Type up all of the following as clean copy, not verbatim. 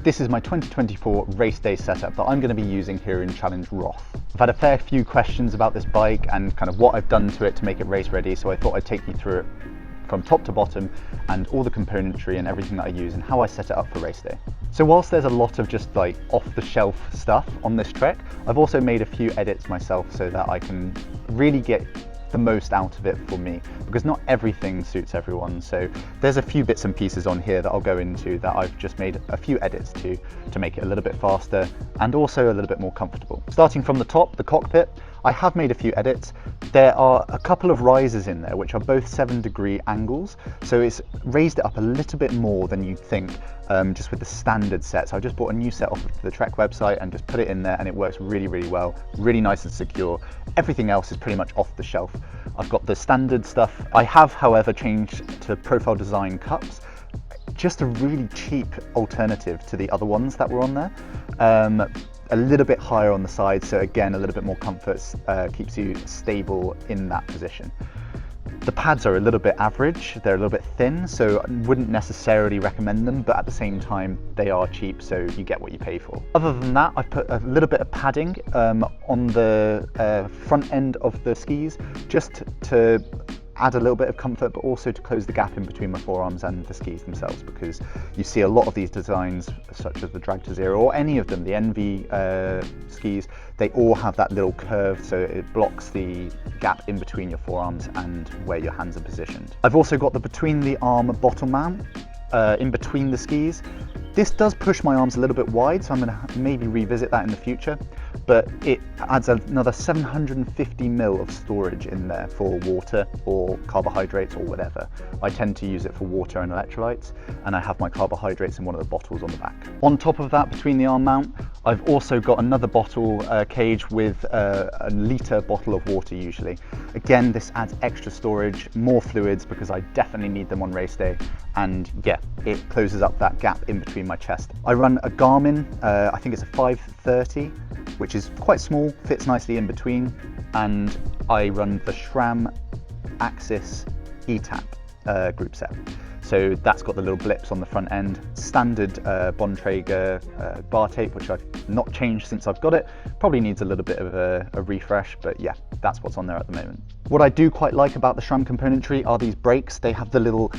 This is my 2024 race day setup that I'm going to be using here in Challenge Roth. I've had a fair few questions about this bike and kind of what I've done to it to make it race ready, so I thought I'd take you through it from top to bottom and all the componentry and everything that I use and how I set it up for race day. So whilst there's a lot of just like off-the-shelf stuff on this trek, I've also made a few edits myself so that I can really get the most out of it for me, because not everything suits everyone. So there's a few bits and pieces on here that I'll go into that I've just made a few edits to make it a little bit faster and also a little bit more comfortable. Starting from the top, the cockpit, I have made a few edits. There are a couple of risers in there which are both 7-degree angles, so it's raised it up a little bit more than you'd think just with the standard set. So I just bought a new set off of the Trek website and just put it in there, and it works really, really well, really nice and secure. Everything else is pretty much off the shelf. I've got the standard stuff. I have, however, changed to Profile Design cups, just a really cheap alternative to the other ones that were on there. A little bit higher on the side, so again, a little bit more comfort, keeps you stable in that position. The pads are a little bit average, they're a little bit thin, so I wouldn't necessarily recommend them, but at the same time, they are cheap, so you get what you pay for. Other than that, I've put a little bit of padding on the front end of the skis, just to add a little bit of comfort, but also to close the gap in between my forearms and the skis themselves, because you see a lot of these designs, such as the Drag to Zero or any of them, the Envy skis, they all have that little curve, so it blocks the gap in between your forearms and where your hands are positioned. I've also got the between the arm bottle mount in between the skis. This does push my arms a little bit wide, so I'm going to maybe revisit that in the future, but it adds another 750 ml of storage in there for water or carbohydrates or whatever. I tend to use it for water and electrolytes, and I have my carbohydrates in one of the bottles on the back. On top of that, between the arm mount, I've also got another bottle cage with a litre bottle of water usually. Again, this adds extra storage, more fluids, because I definitely need them on race day, and yeah, it closes up that gap in between my chest. I run a Garmin, I think it's a 530, which is quite small, fits nicely in between, and I run the SRAM Axis ETAP group set. So that's got the little blips on the front end, standard Bontrager bar tape, which I've not changed since I've got it. Probably needs a little bit of a refresh, but yeah, that's what's on there at the moment. What I do quite like about the SRAM componentry are these brakes. They have the little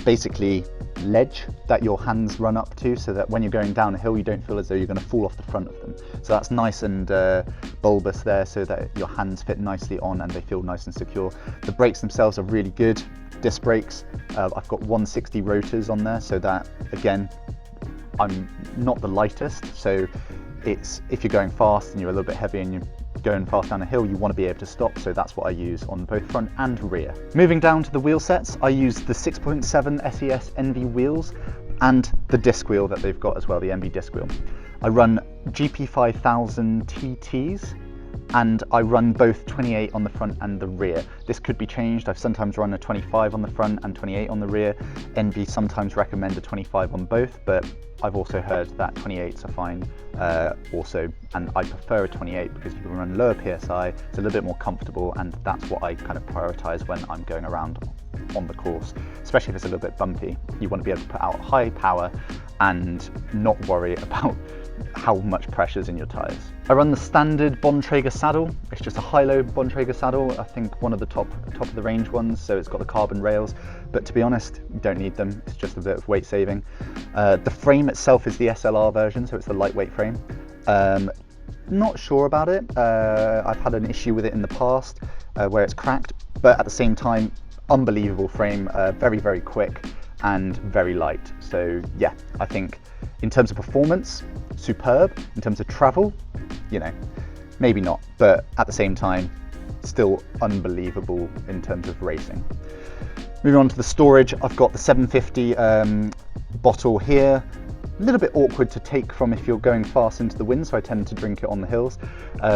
basically ledge that your hands run up to, so that when you're going down a hill you don't feel as though you're going to fall off the front of them. So that's nice and bulbous there, so that your hands fit nicely on and they feel nice and secure. The brakes themselves are really good, disc brakes. I've got 160 rotors on there, so that again, I'm not the lightest, so it's, if you're going fast and you're a little bit heavy and you're going fast down a hill, you want to be able to stop, so that's what I use on both front and rear. Moving down to the wheel sets, I use the 6.7 SES Envy wheels and the disc wheel that they've got as well, the Envy disc wheel. I run GP5000 TTs, and I run both 28 on the front and the rear. This could be changed. I've sometimes run a 25 on the front and 28 on the rear. Envy sometimes recommend a 25 on both, but I've also heard that 28s are fine also, and I prefer a 28 because you can run lower PSI, it's a little bit more comfortable, and that's what I kind of prioritize when I'm going around on the course, especially if it's a little bit bumpy. You want to be able to put out high power and not worry about how much pressure's in your tyres. I run the standard Bontrager saddle. It's just a high-low Bontrager saddle, I think one of the top of the range ones, so it's got the carbon rails, but to be honest, you don't need them, it's just a bit of weight saving. The frame itself is the SLR version, so it's the lightweight frame. Not sure about it. I've had an issue with it in the past where it's cracked, but at the same time, unbelievable frame, very, very quick and very light. So yeah, I think in terms of performance, superb. In terms of travel, you know, maybe not, but at the same time, still unbelievable in terms of racing. Moving on to the storage, I've got the 750 bottle here. A little bit awkward to take from if you're going fast into the wind, so I tend to drink it on the hills,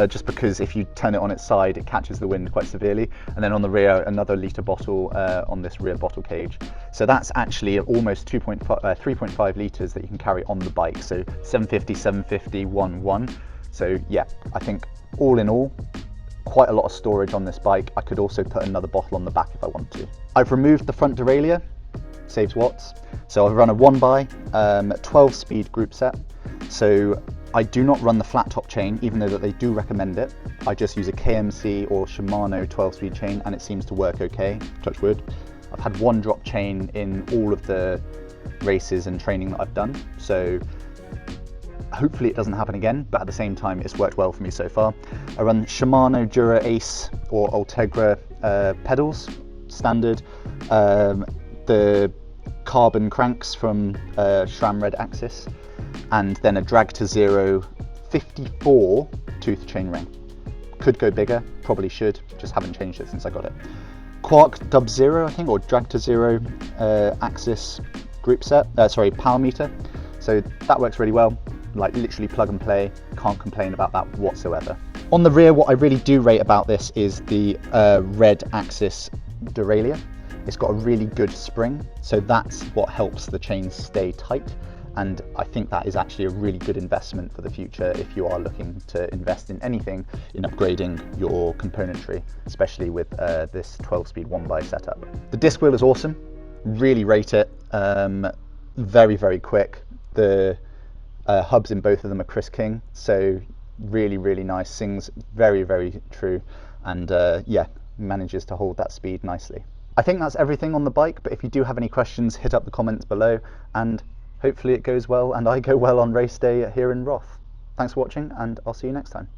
just because if you turn it on its side, it catches the wind quite severely. And then on the rear, another litre bottle on this rear bottle cage. So that's actually almost 3.5 litres that you can carry on the bike. So 750, 750, 1. So yeah, I think all in all, quite a lot of storage on this bike. I could also put another bottle on the back if I want to. I've removed the front derailleur. saves watts. So I've run a 1 by 12 speed group set. So I do not run the flat top chain, even though that they do recommend it. I just use a KMC or Shimano 12 speed chain and it seems to work okay, touch wood. I've had 1 drop chain in all of the races and training that I've done. So hopefully it doesn't happen again, but at the same time, it's worked well for me so far. I run Shimano Dura Ace or Ultegra pedals, standard. The carbon cranks from SRAM Red Axis, and then a Drag to Zero 54 tooth chain ring. Could go bigger, probably should, just haven't changed it since I got it. Quark Dub Zero, I think, or Drag to Zero Axis group set, power meter. So that works really well, like literally plug and play, can't complain about that whatsoever. On the rear, what I really do rate about this is the Red Axis derailleur. It's got a really good spring, so that's what helps the chain stay tight. And I think that is actually a really good investment for the future if you are looking to invest in anything in upgrading your componentry, especially with this 12-speed 1 by setup. The disc wheel is awesome, really rate it, very, very quick. The hubs in both of them are Chris King, so really, really nice, sings very, very true, and yeah, manages to hold that speed nicely. I think that's everything on the bike, but if you do have any questions, hit up the comments below, and hopefully it goes well and I go well on race day here in Roth. Thanks for watching, and I'll see you next time.